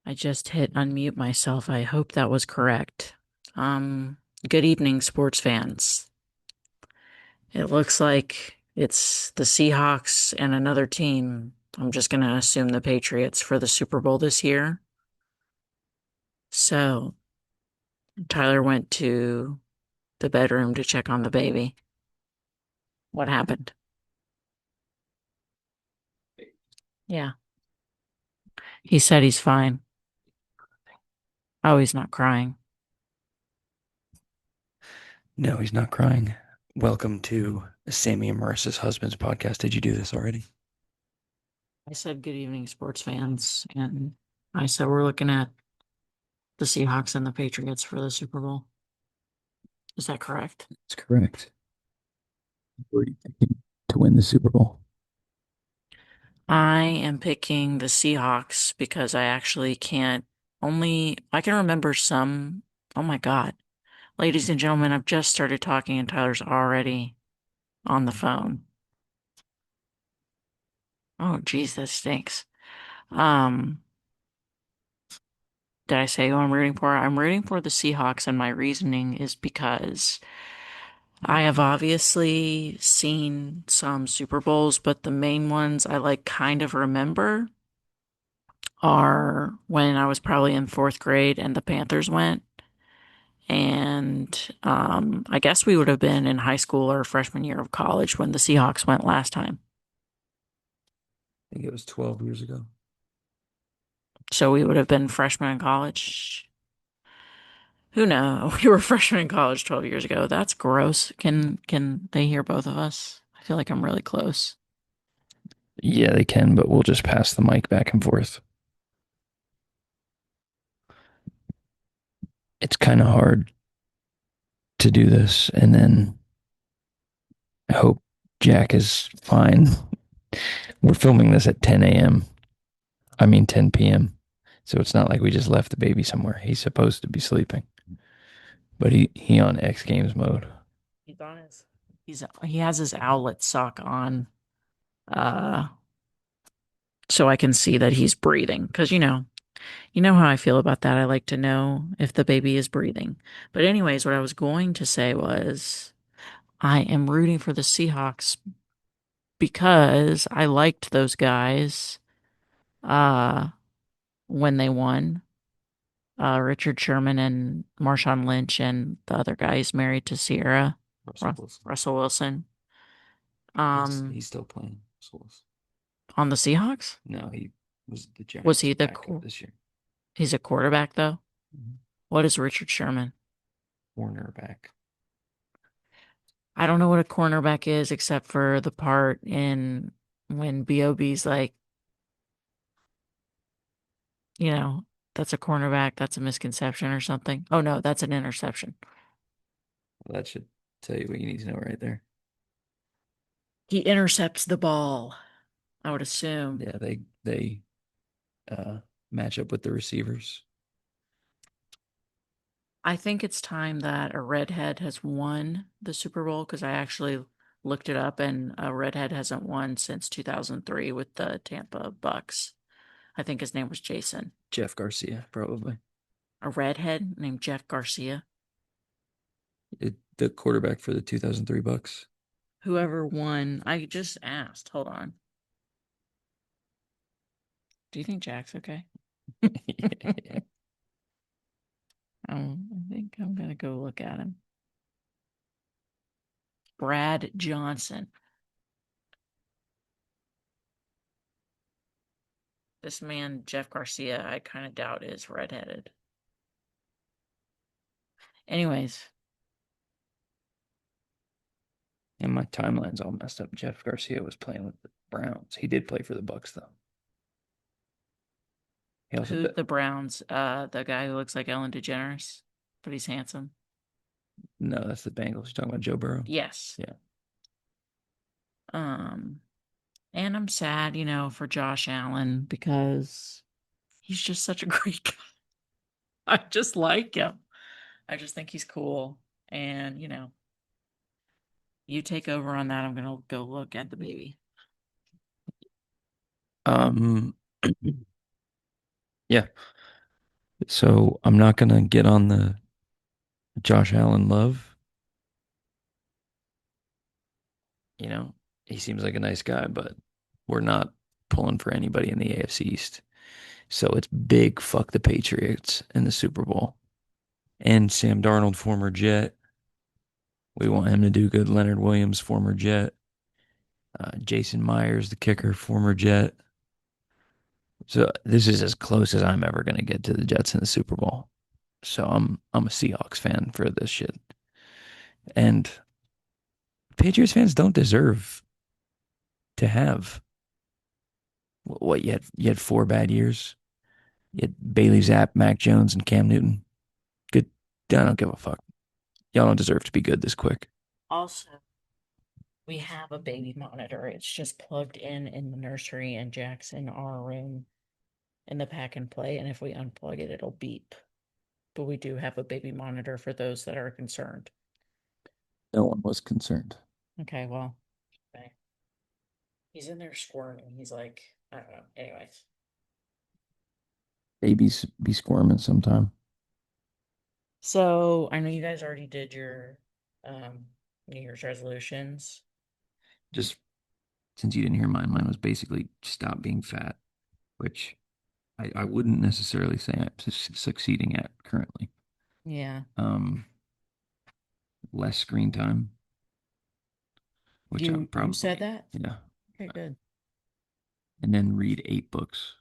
I just hit unmute myself. I hope that was correct. Um, Good evening, sports fans. It looks like it's the Seahawks and another team. I'm just going to assume the Patriots for the Super Bowl this year. So Tyler went to the bedroom to check on the baby. What happened? Yeah, he said he's fine. Oh, he's not crying. No, he's not crying. Welcome to Sammy and Marissa's husband's podcast. Did you do this already? I said good evening, sports fans, and I said we're looking at the Seahawks and the Patriots for the Super Bowl. Is that correct? That's correct. Who are you picking to win the Super Bowl? I am picking the Seahawks because I actually can't I can remember some. Oh my God. Ladies and gentlemen, I've just started talking and Tyler's already on the phone. Oh, geez, that stinks. Um, did I say who I'm rooting for? I'm rooting for the Seahawks, and my reasoning is because I have obviously seen some Super Bowls, but the main ones I like kind of remember are when I was probably in fourth grade and the Panthers went. And I guess we would have been in high school or freshman year of college when the Seahawks went last time. I think it was 12 years ago. So we would have been freshmen in college. Who knows? We were freshmen in college 12 years ago. That's gross. Can they hear both of us? I feel like I'm really close. Yeah, they can, but we'll just pass the mic back and forth. It's kind of hard to do this, and then I hope Jack is fine. We're filming this at 10 a.m. I mean 10 p.m. So it's not like we just left the baby somewhere. He's supposed to be sleeping, but he on X Games mode. He's on his he has his owlet sock on, uh, so I can see that he's breathing. Because you know how I feel about that. I like to know if the baby is breathing. But anyways, what I was going to say was I am rooting for the Seahawks because I liked those guys uh when they won. Richard Sherman and Marshawn Lynch and the other guy is married to Sierra Russell Wilson. Russell Wilson. He's still playing. Russell Wilson. On the Seahawks? No, he was the Was Giants' he backup this year. he's a quarterback though? Mhm. What is Richard Sherman? Cornerback. I don't know what a cornerback is except for the part in when B.O.B.'s like, you know, that's a cornerback, that's a misconception or something. Oh no, that's an interception. Well, that should tell you what you need to know right there. He intercepts the ball, I would assume. Yeah, they uh match up with the receivers. I think it's time that a redhead has won the Super Bowl because I actually looked it up and a redhead hasn't won since 2003 with the Tampa Bucks. I think his name was Jason. Jeff Garcia, probably. A redhead named Jeff Garcia. The quarterback for the 2003 Bucks. Whoever won, I just asked. Hold on. Do you think Jack's okay? I think I'm gonna go look at him. Brad Johnson. This man, Jeff Garcia, I kind of doubt is redheaded. Anyways, And my timeline's all messed up. Jeff Garcia was playing with the Browns. He did play for the Bucks though. He also who the Browns? The guy who looks like Ellen DeGeneres, but he's handsome. no, that's the Bengals. You're talking about Joe Burrow. Yes. Yeah. Um, and I'm sad, for Josh Allen because he's just such a great guy. I just like him. I just think he's cool. And, you take over on that. I'm gonna go look at the baby. Um yeah. So I'm not gonna get on the Josh Allen love. You know, he seems like a nice guy, but we're not pulling for anybody in the AFC East. So it's big fuck the Patriots in the Super Bowl. And Sam Darnold, former Jet. We want him to do good. Leonard Williams, former Jet. Jason Myers, the kicker, former Jet. So this is as close as I'm ever going to get to the Jets in the Super Bowl. So I'm a Seahawks fan for this shit. And Patriots fans don't deserve to have what you had 4 bad years. You had Bailey Zapp, Mac Jones, and Cam Newton. Good. I don't give a fuck. Y'all don't deserve to be good this quick. Also, we have a baby monitor. It's just plugged in the nursery, and Jack's in our room in the pack and play. And if we unplug it, it'll beep. But we do have a baby monitor for those that are concerned. No one was concerned. Okay, well, okay. He's in there squirming. He's like, I don't know. Anyways. Babies be squirming sometime. So I know you guys already did your um New Year's resolutions. Just since you didn't hear mine was basically stop being fat, which I wouldn't necessarily say I'm succeeding at currently. Yeah. Um, Less screen time, which I'm You said probably, that? yeah. Okay, good. And then read 8 books.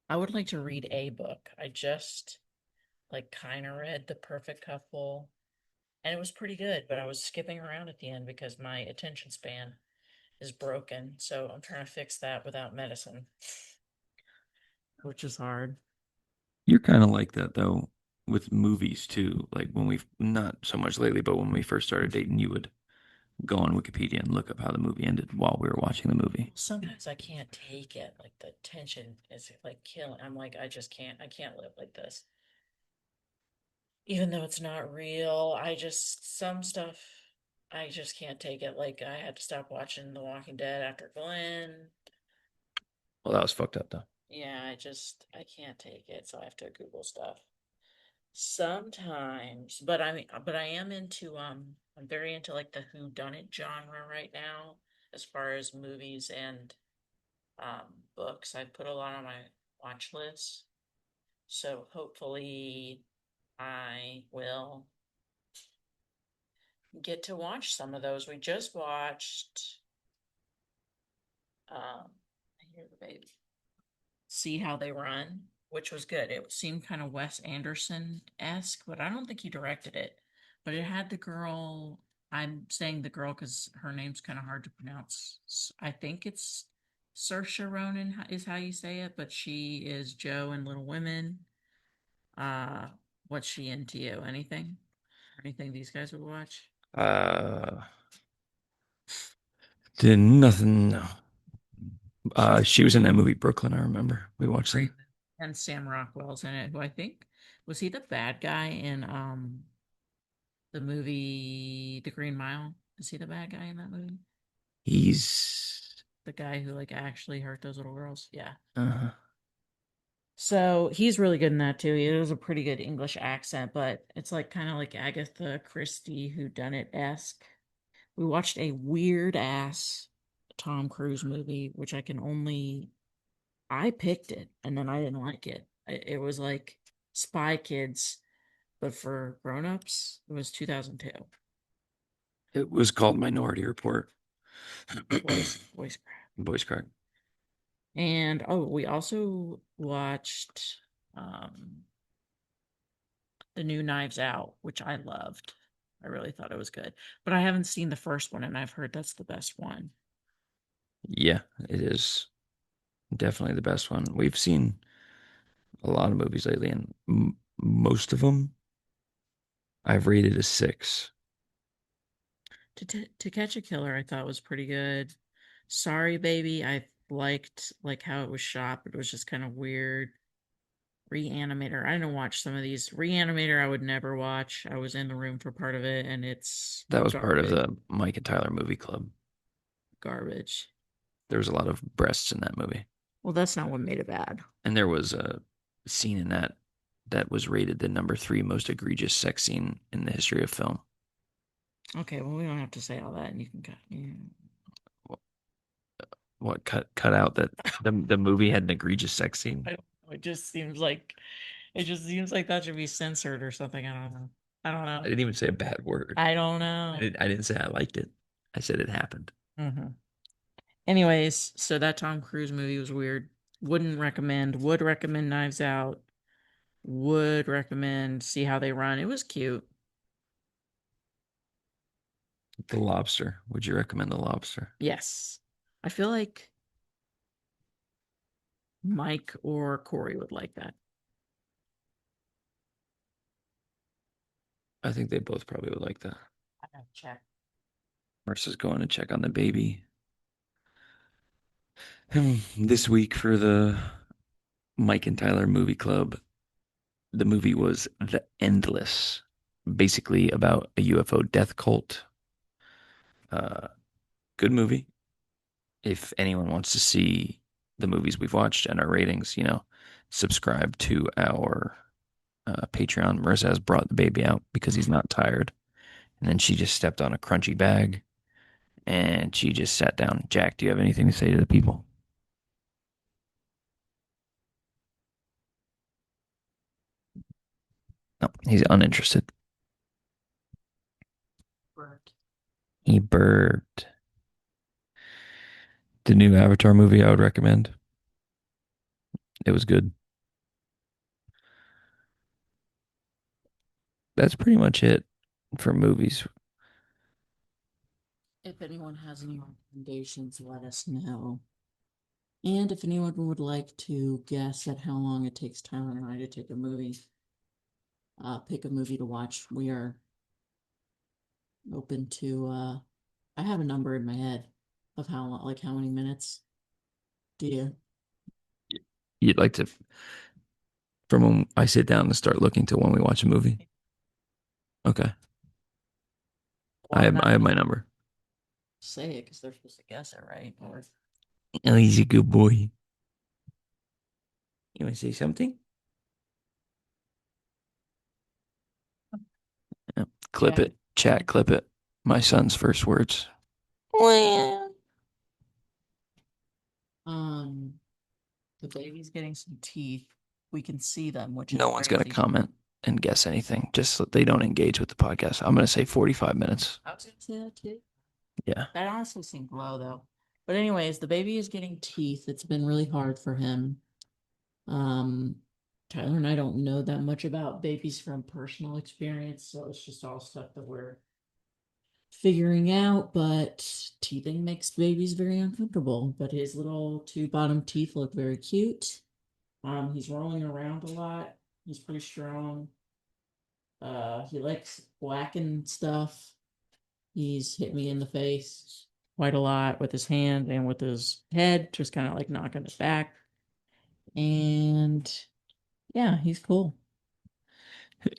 I would like to read a book. I just like kind of read The Perfect Couple, and it was pretty good, but I was skipping around at the end because my attention span is broken. So I'm trying to fix that without medicine, which is hard. You're kind of like that though with movies too. Like when we, not so much lately, but when we first started dating, you would go on Wikipedia and look up how the movie ended while we were watching the movie. Sometimes I can't take it. Like the tension is like killing. I'm like, I just can't. I can't live like this. Even though it's not real, I just some stuff I just can't take it. Like I had to stop watching The Walking Dead after Glenn. Well, that was fucked up though. Yeah, I can't take it, so I have to Google stuff. Sometimes, but I am into I'm very into like the who done it genre right now as far as movies and books. I put a lot on my watch list. So hopefully I will get to watch some of those. We just watched I hear the baby. See How They Run, which was good. It seemed kind of Wes Anderson-esque, but I don't think he directed it. But it had the girl, I'm saying the girl because her name's kind of hard to pronounce. I think it's Saoirse Ronan is how you say it, but she is Joe in Little Women. Uh, what's she into you? Anything? Anything these guys would watch? Uh, did nothing. No. She's She was in that movie Brooklyn. I remember we watched that. great. And Sam Rockwell's in it, who I think was he the bad guy in the movie The Green Mile? Is he the bad guy in that movie? He's The guy who like actually hurt those little girls? Yeah. uh, So he's really good in that too. He has a pretty good English accent, but it's like kind of like Agatha Christie who done it esque. We watched a weird ass Tom Cruise movie, which I picked it and then I didn't like it. It was like Spy Kids, but for grown-ups. It was 2002. it was called Minority Report. Voice crack. Voice crack. And oh, we also watched um the new Knives Out, which I loved. I really thought it was good. But I haven't seen the first one and I've heard that's the best one. Yeah, it is definitely the best one. We've seen a lot of movies lately, and most of them I've rated a 6. To Catch a Killer I thought was pretty good. Sorry Baby, I liked like how it was shot, but it was just kind of weird. Reanimator. I didn't watch some of these. Reanimator, I would never watch. I was in the room for part of it, and it's That was part of garbage. the Mike and Tyler movie club. Garbage. There was a lot of breasts in that movie, Well, that's not what made it bad. and there was a scene in that. that was rated the number three most egregious sex scene in the history of film. Okay, well, we don't have to say all that, and you can cut. Yeah. What cut out that the movie had an egregious sex scene? I don't know. It just seems like that should be censored or something. I don't know. I don't I know. didn't even say a bad word. I don't know. I didn't say I liked it. I said it happened. Hmm. Anyways, so that Tom Cruise movie was weird. Wouldn't recommend. Would recommend Knives Out. Would recommend See How They Run. It was cute. The Lobster. Would you recommend The Lobster? Yes. I feel like Mike or Corey would like that. I think they both probably would like that. I gotta check. Marisa's going to check on the baby. This week for the Mike and Tyler movie club, the movie was The Endless, basically about a UFO death cult. Uh, Good movie. If anyone wants to see the movies we've watched and our ratings, subscribe to our Patreon. Marissa has brought the baby out because he's not tired. And then she just stepped on a crunchy bag and she just sat down. Jack, do you have anything to say to the people? No, he's uninterested. Correct. He burped. The new Avatar movie I would recommend. It was good. That's pretty much it for movies. If anyone has any recommendations, let us know. And if anyone would like to guess at how long it takes Tyler and I to pick a movie to watch, we are open to, I have a number in my head of like how many minutes do you? You'd like to, from when I sit down and start looking to when we watch a movie. Okay. Well, I'm not I have gonna my number. say it because they're supposed to guess it, right? Or Oh, he's a good boy. You want to say something? Yeah. Clip Jack. it. Chat, clip it. My son's first words. Well, Um, the baby's getting some teeth. We can see them, which is no one's going to crazy. comment and guess anything, just so they don't engage with the podcast. I'm going to say 45 minutes. I was gonna say that too. Yeah. That honestly seemed low though. But anyways, the baby is getting teeth. It's been really hard for him. Um, Tyler and I don't know that much about babies from personal experience, so it's just all stuff that we're figuring out. But teething makes babies very uncomfortable. But his little two bottom teeth look very cute. He's rolling around a lot. He's pretty strong. He likes whacking stuff. He's hit me in the face quite a lot with his hand and with his head, just kind of like knocking it back. And yeah, he's cool.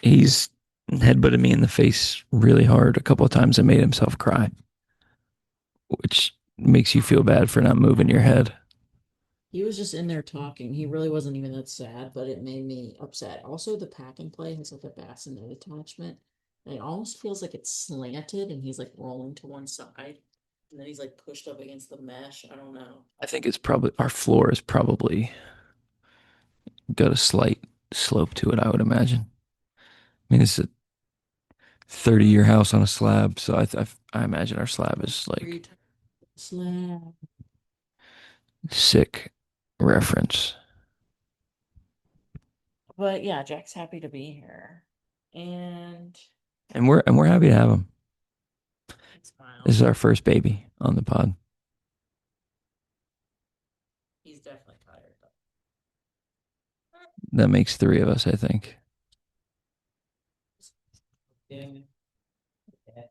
He's headbutted me in the face really hard a couple of times and made himself cry, which makes you feel bad for not moving your head. He was just in there talking. He really wasn't even that sad, but it made me upset. Also, the pack and play has like a bassinet attachment. And it almost feels like it's slanted and he's like rolling to one side. And then he's like pushed up against the mesh. I don't know. I think it's probably our floor is probably got a slight slope to it, I would imagine. I mean, it's a 30-year house on a slab, so I imagine our slab is like Slab. sick reference. But yeah, Jack's happy to be here. And And we're happy to have him. he smiles. This is our first baby on the pod. He's definitely tired though. That makes three of us, I think. Yeah. Yeah.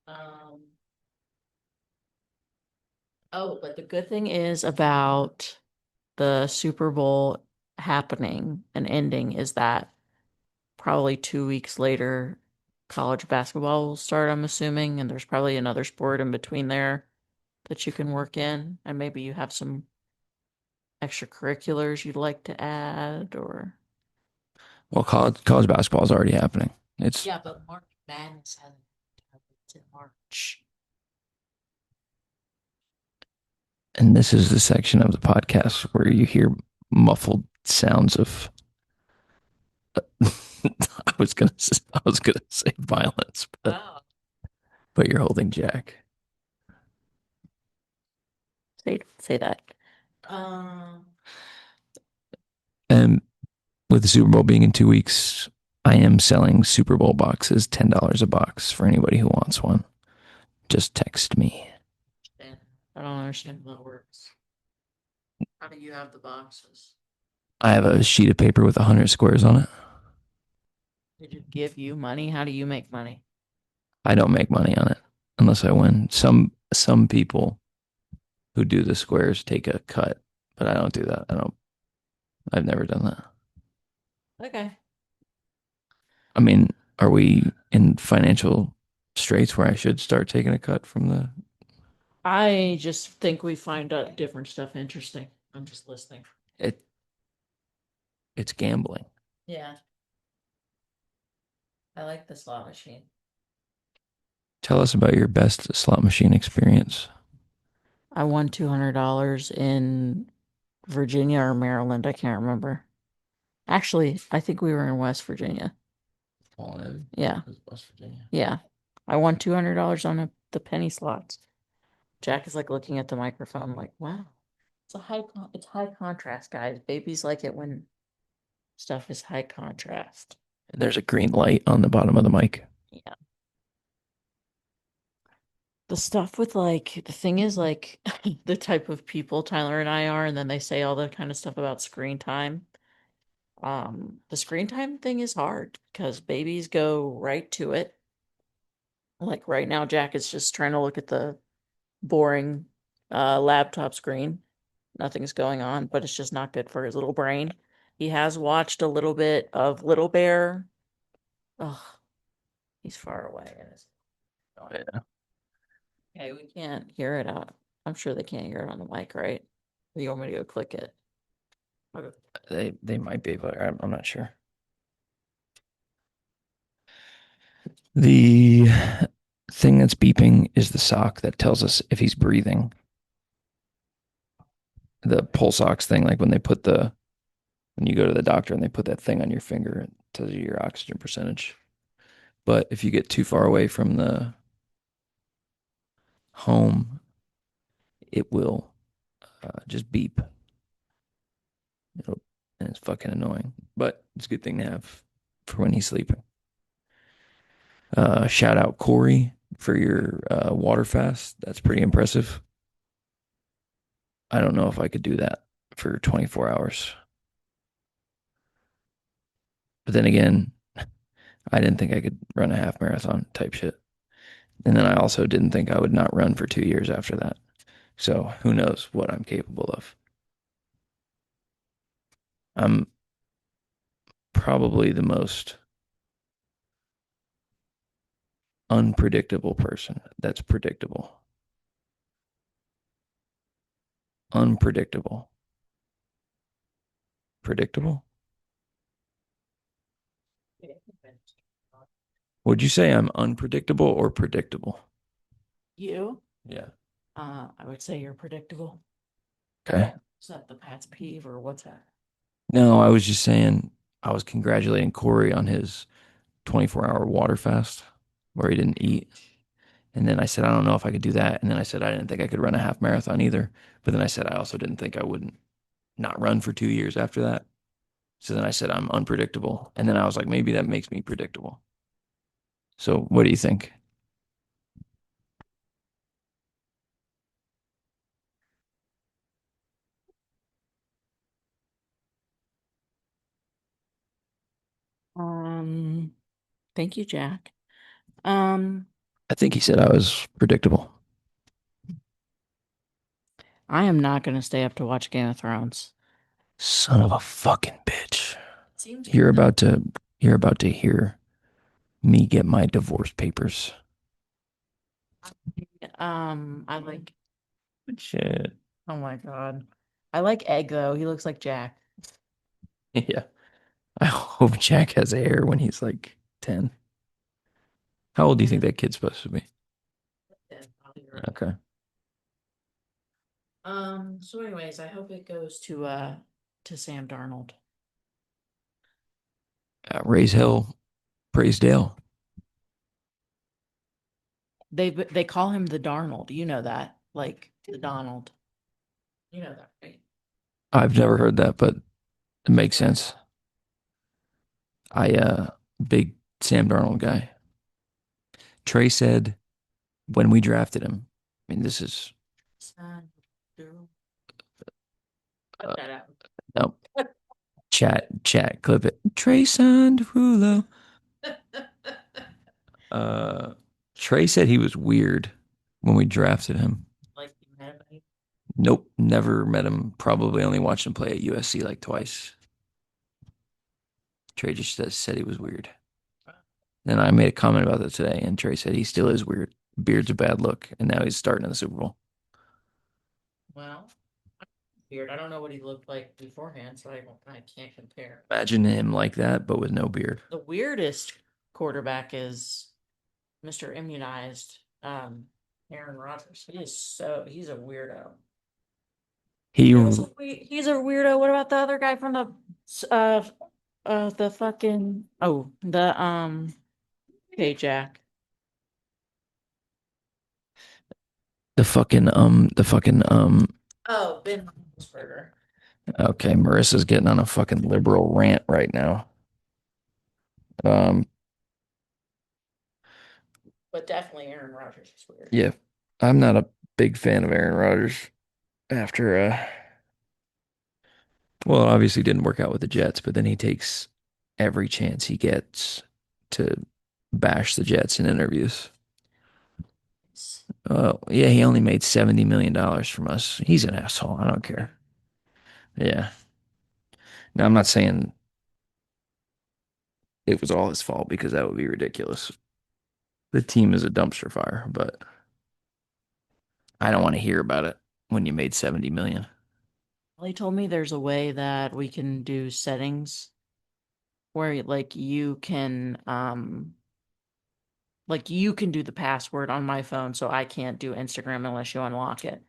Um, oh, but the good thing is about the Super Bowl happening and ending is that probably 2 weeks later, college basketball will start, I'm assuming, and there's probably another sport in between there that you can work in, and maybe you have some extracurriculars you'd like to add or Well, college basketball is already happening. It's Yeah, but March Madness hasn't happened. It's in March. and this is the section of the podcast where you hear muffled sounds of I was gonna say violence, Oh. but you're holding Jack. Say that. Um, And with the Super Bowl being in 2 weeks, I am selling Super Bowl boxes, $10 a box for anybody who wants one. Just text me. I don't understand how that works. How do you have the boxes? I have a sheet of paper with 100 squares on it. Did it give you money? How do you make money? I don't make money on it unless I win. Some people who do the squares take a cut, but I don't do that. I've never done that. Okay. I mean, are we in financial straits where I should start taking a cut from the I just think we find out different stuff interesting. I'm just listening. it it's gambling. Yeah, I like the slot machine. Tell us about your best slot machine experience. I won $200 in Virginia or Maryland. I can't remember. Actually, I think we were in West Virginia. Fallen Yeah, West Virginia. yeah. I won $200 on the penny slots. Jack is like looking at the microphone, like, wow, it's high contrast, guys. Babies like it when stuff is high contrast. There's a green light on the bottom of the mic. Yeah. The stuff with like the thing is like the type of people Tyler and I are, and then they say all the kind of stuff about screen time. The screen time thing is hard because babies go right to it. Like right now, Jack is just trying to look at the boring laptop screen. Nothing's going on, but it's just not good for his little brain. He has watched a little bit of Little Bear. Ugh, he's far away. Oh, yeah. Okay, we can't hear it out. I'm sure they can't hear it on the mic, right? Or you want me to go click it? Okay. They might be, but I'm not sure. The thing that's beeping is the sock that tells us if he's breathing. The pulse ox thing, like when you go to the doctor and they put that thing on your finger, it tells you your oxygen percentage. But if you get too far away from the home, it will just beep. It'll, and it's fucking annoying, but it's a good thing to have for when he's sleeping. Shout out Corey for your water fast. That's pretty impressive. I don't know if I could do that for 24 hours. But then again, I didn't think I could run a half marathon type shit. And then I also didn't think I would not run for 2 years after that. So who knows what I'm capable of. I'm probably the most unpredictable person that's predictable. Unpredictable. Predictable? Would you say I'm unpredictable or predictable? You? Yeah. I would say you're predictable. Okay. Is that the Pat's peeve or what's that? No, I was just saying I was congratulating Corey on his 24-hour water fast where he didn't eat. And then I said, I don't know if I could do that. And then I said, I didn't think I could run a half marathon either. But then I said, I also didn't think I wouldn't not run for 2 years after that. So then I said, I'm unpredictable. And then I was like, maybe that makes me predictable. So what do you think? Um, Thank you, Jack. Um, I think he said I was predictable. I am not going to stay up to watch Game of Thrones. Son of a fucking bitch. Seems You're good. about to you're about to hear me get my divorce papers. I like, Shit. oh my God. I like Egg though. He looks like Jack. Yeah. I hope Jack has hair when he's like 10. How old do you think Yeah, that kid's supposed to be? probably right. Okay. So anyways, I hope it goes to Sam Darnold. Raise hell, praise Dale. They call him the Darnold. You know that. Like the Donald. You know that, right? I've never heard that, but it makes sense. I big Sam Darnold guy. Trey said when we drafted him, I mean, this is Son, girl. Cut uh, that out. no chat, clip it. Trey Sandrulo. Uh, Trey said he was weird when we drafted him. Like you met him. Nope, never met him. Probably only watched him play at USC like twice. Trey just said he was weird. And I made a comment about that today, and Trey said he still is weird. Beard's a bad look, and now he's starting in the Super Bowl. Well, weird. I don't know what he looked like beforehand, so I can't compare. Imagine him like that, but with no beard. The weirdest quarterback is Mr. Immunized, Aaron Rodgers. He's a weirdo. He, He's a weirdo. What about the other guy from uh the fucking hey Jack. the fucking. Oh, Ben Roethlisberger. Okay, Marissa's getting on a fucking liberal rant right now. Um, But definitely Aaron Rodgers is weird. yeah, I'm not a big fan of Aaron Rodgers after, well, it obviously didn't work out with the Jets, but then he takes every chance he gets to bash the Jets in interviews. Yeah, he only made $70 million from us. He's an asshole. I don't care. Yeah. Now, I'm not saying it was all his fault because that would be ridiculous. The team is a dumpster fire, but I don't want to hear about it when you made 70 million. Well, he told me there's a way that we can do settings where like you can do the password on my phone so I can't do Instagram unless you unlock it.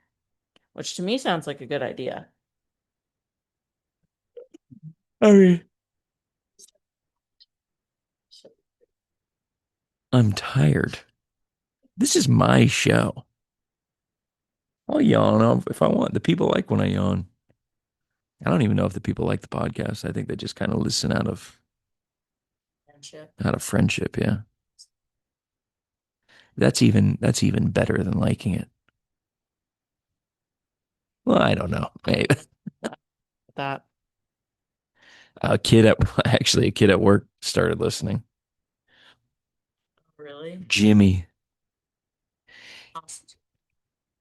Which to me sounds like a good idea. I mean, So, I'm tired. This is my show. I'll yawn if I want. The people like when I yawn. I don't even know if the people like the podcast. I think they just kind of listen friendship. out of friendship. Yeah, that's even better than liking it. Well, I don't know. Hey, That a kid at actually a kid at work started listening. really? Jimmy.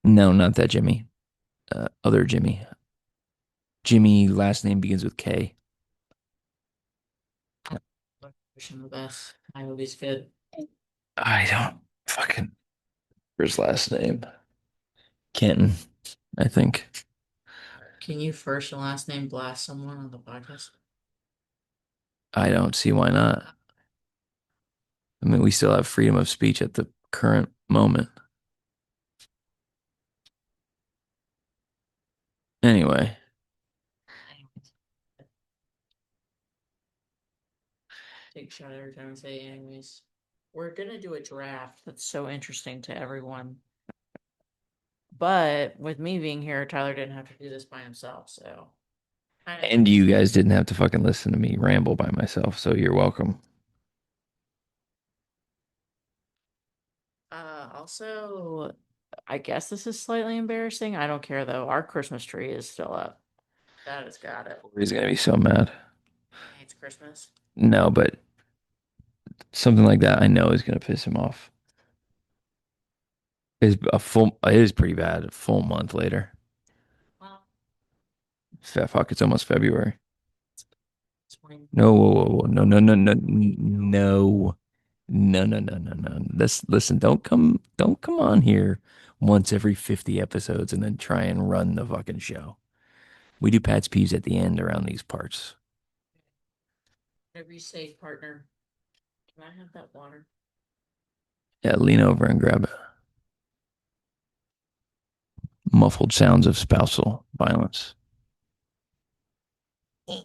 No, not that Jimmy. Other Jimmy. Jimmy last name begins with K. Wish him the best. I hope he's good. I don't fucking his last name. Kenton, I think. Can you first and last name blast someone on the podcast? I don't see why not. I mean, we still have freedom of speech at the current moment. Anyway, Anyways, take a shot every time I say anyways. We're gonna do a draft that's so interesting to everyone. But with me being here, Tyler didn't have to do this by himself, so kind of and you nice. guys didn't have to fucking listen to me ramble by myself, so you're welcome. Also, I guess this is slightly embarrassing. I don't care though. Our Christmas tree is still up. That has got it. He's gonna be so mad. He hates Christmas. No, but something like that I know is gonna piss him off. It is pretty bad. A full month later. Well, Fuck, it's almost February. it's when No, whoa, whoa, whoa. No, no, no, no, no, no, no, no, no, no. Listen, don't come on here once every 50 episodes and then try and run the fucking show. We do Pat's peeves at the end around these parts. Whatever you say, partner. Can I have that water? Yeah, lean over and grab it. Muffled sounds of spousal violence. It's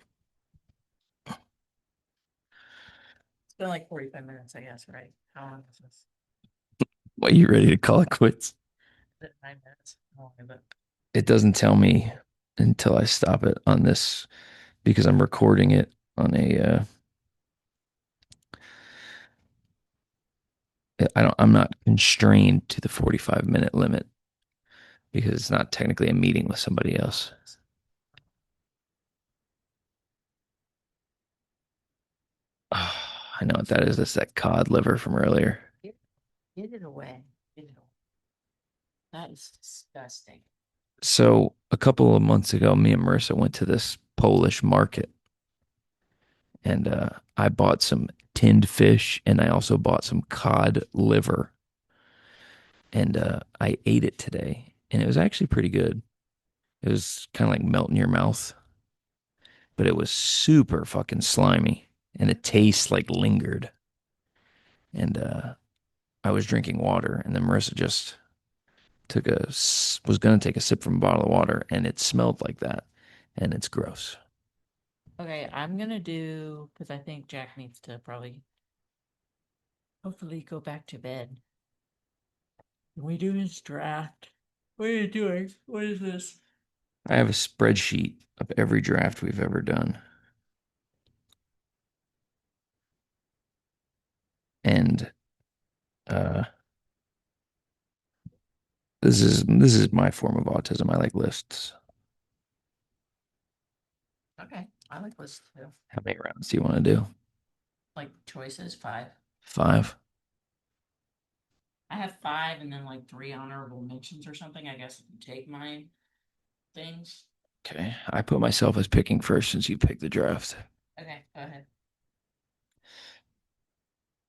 been like 45 minutes, I guess, right? How long is this? What, you ready to call it quits? Is it 9 minutes? How long is it? It doesn't tell me until I stop it on this because I'm recording it on I'm not constrained to the 45-minute limit because it's not technically a meeting with somebody else. Oh, I know what that is. That's that cod liver from earlier. Get, get it away. Get it away. That is disgusting. So a couple of months ago, me and Marissa went to this Polish market and I bought some tinned fish and I also bought some cod liver and I ate it today and it was actually pretty good. It was kind of like melt in your mouth, but it was super fucking slimy and the taste like lingered. And I was drinking water and then Marissa just was going to take a sip from a bottle of water and it smelled like that and it's gross. Okay, I'm gonna do because I think Jack needs to probably hopefully go back to bed. Can we do his draft? What are you doing? What is this? I have a spreadsheet of every draft we've ever done. And uh, this is my form of autism. I like lists. Okay, I like lists too. How many rounds do you want to do? Like choices, five. 5. I have five and then like three honorable mentions or something. I guess if you take my things. Okay. I put myself as picking first since you picked the draft. Okay, go ahead.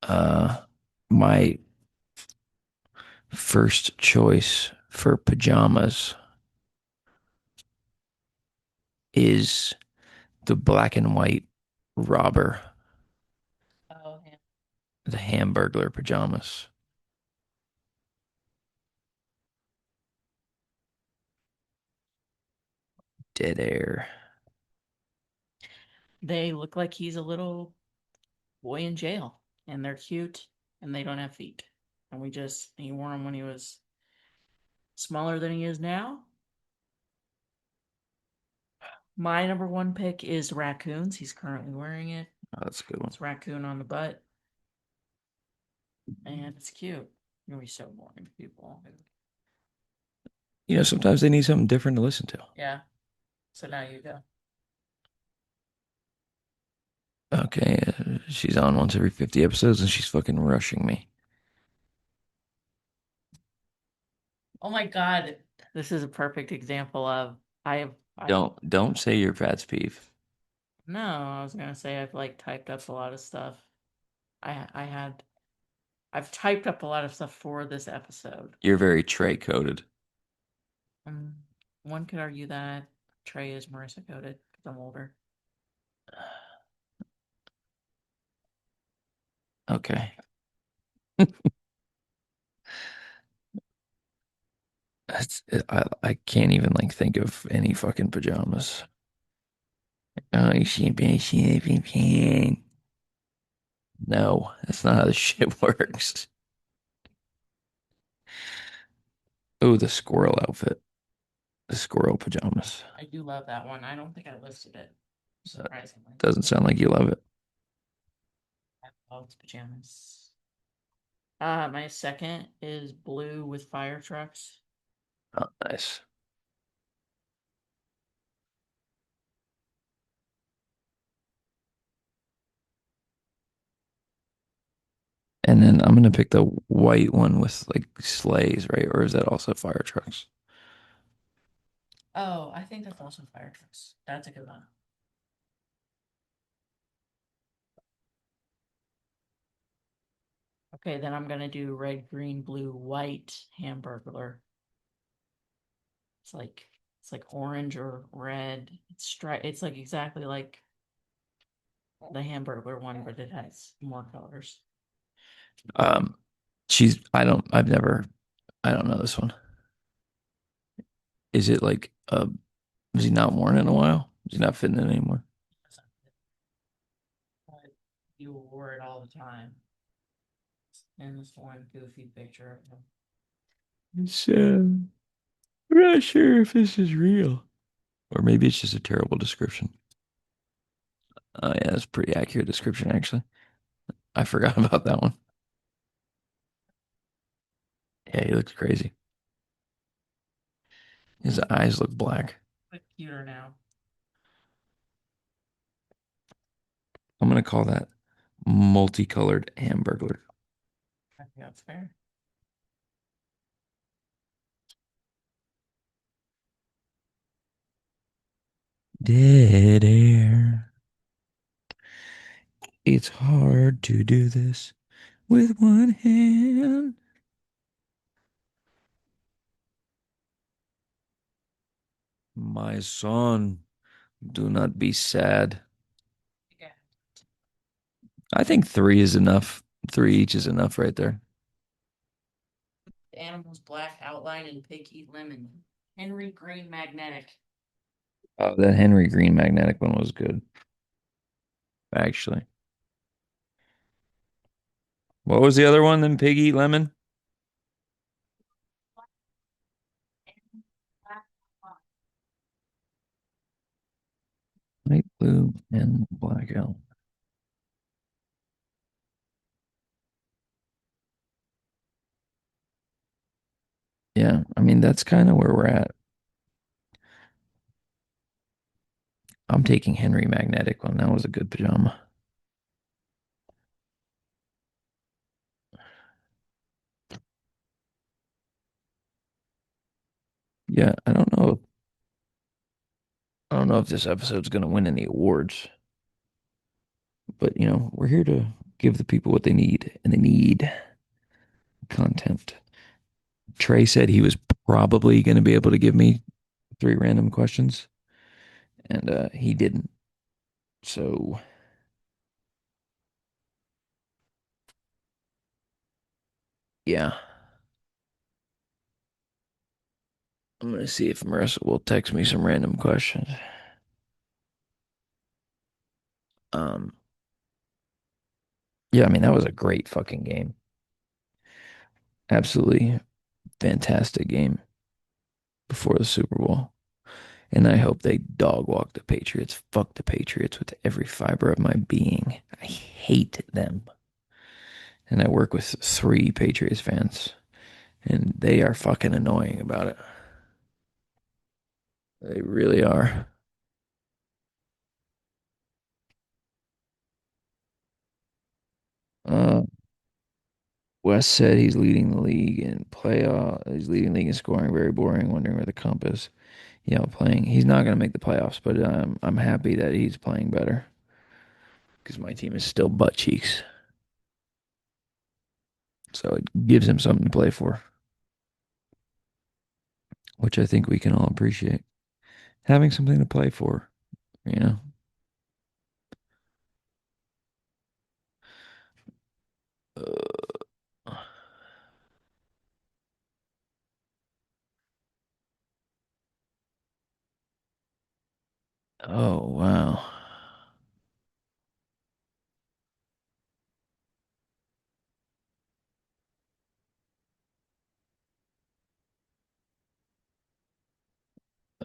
Uh, my first choice for pajamas is the black and white robber, Oh, yeah. the Hamburglar pajamas. Dead air. They look like he's a little boy in jail, and they're cute, and they don't have feet. And he wore them when he was smaller than he is now. My number one pick is raccoons. He's currently wearing it. Oh, that's a good one. It's raccoon on the butt, and it's cute. You're gonna be so boring to people. Sometimes they need something different to listen to. Yeah. So now you go. Okay, she's on once every 50 episodes and she's fucking rushing me. Oh my God. This is a perfect example of I Don't say your Pat's peeve. no, I was gonna say I've like typed up a lot of stuff. I had I've typed up a lot of stuff for this episode. You're very Trey coded. Um, One could argue that Trey is Marissa coded because I'm older. Okay. I can't even like think of any fucking pajamas. Oh, champagne. No, that's not how this shit works. Oh, the squirrel outfit. The squirrel pajamas. I do love that one. I don't think I listed it, surprisingly. Doesn't sound like you love it. I love pajamas. My second is blue with fire trucks. Oh, nice. And then I'm gonna pick the white one with like sleighs, right? Or is that also fire trucks? Oh, I think that's also fire trucks. That's a good one. Okay, then I'm gonna do red, green, blue, white hamburglar. It's like orange or red. It's like exactly like The Hamburglar one, but it has more colors. Um, I don't know this one. Is it like, is he not worn it in a while? Is he not fitting it anymore? But you wore it all the time. And this one goofy picture of him. It's, I'm not sure if this is real. Or maybe it's just a terrible description. Oh yeah, that's a pretty accurate description actually. I forgot about that one. Yeah, he looks crazy. His eyes look black. But cuter now. I'm gonna call that multicolored hamburglar. I think that's fair. Dead air. It's hard to do this with one hand. My son, do not be sad. Yeah. I think three is enough. Three each is enough right there. The animal's black outline and pig eat lemon. Henry Green Magnetic. Oh, that Henry Green magnetic one was good, actually. What was the other one? Then Pig Eat Lemon? Light blue and black out. Yeah, I mean that's kind of where we're at. I'm taking Henry Magnetic one. That was a good pajama. Yeah, I don't know if this episode's gonna win any awards, but we're here to give the people what they need, and they need content. Trey said he was probably gonna be able to give me three random questions, and he didn't. So yeah, I'm gonna see if Marissa will text me some random questions. Um, yeah, I mean that was a great fucking game. Absolutely fantastic game before the Super Bowl. And I hope they dog walk the Patriots. Fuck the Patriots with every fiber of my being. I hate them. And I work with three Patriots fans, and they are fucking annoying about it. They really are. Uh, Wes said he's leading the league in playoff. He's leading the league in scoring. Very boring. Wondering where the comp is. Playing. He's not going to make the playoffs, but I'm happy that he's playing better because my team is still butt cheeks. So it gives him something to play for, which I think we can all appreciate. Having something to play for, you know. Uh, oh wow.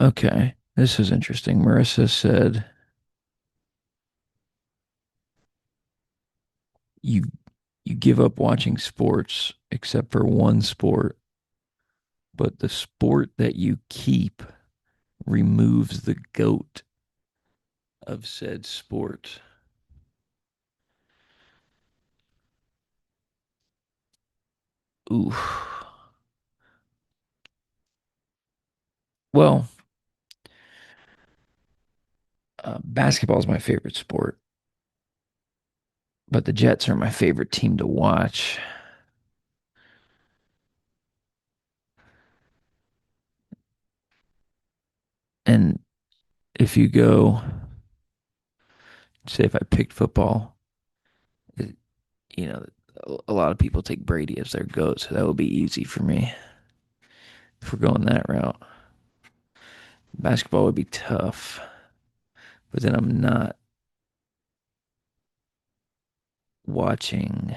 Okay, this is interesting. Marissa said you you give up watching sports except for one sport, but the sport that you keep removes the goat of said sport. Ooh. Well, basketball is my favorite sport, but the Jets are my favorite team to watch. And if you go say if I picked football, it, you know, a lot of people take Brady as their GOAT, so that would be easy for me if we're going that route. Basketball would be tough, but then I'm not watching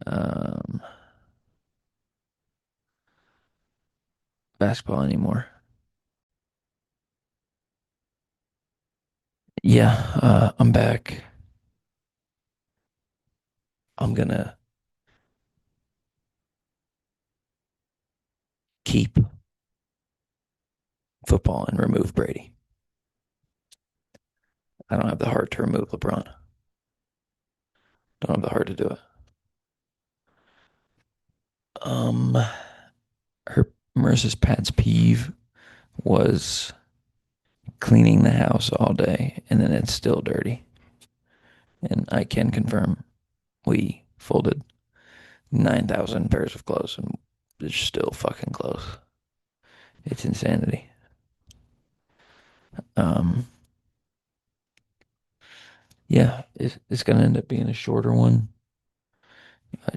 um, basketball anymore. Yeah, I'm back. I'm gonna keep football and remove Brady. I don't have the heart to remove LeBron. Don't have the heart to do it. Um, her Marissa's Pat's peeve was cleaning the house all day and then it's still dirty. And I can confirm we folded 9,000 pairs of clothes and it's still fucking clothes. It's insanity. Um, yeah, it's gonna end up being a shorter one.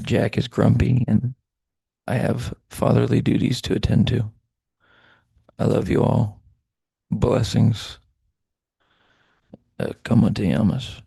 Jack is grumpy and I have fatherly duties to attend to. I love you all. Blessings. Come on, te amas.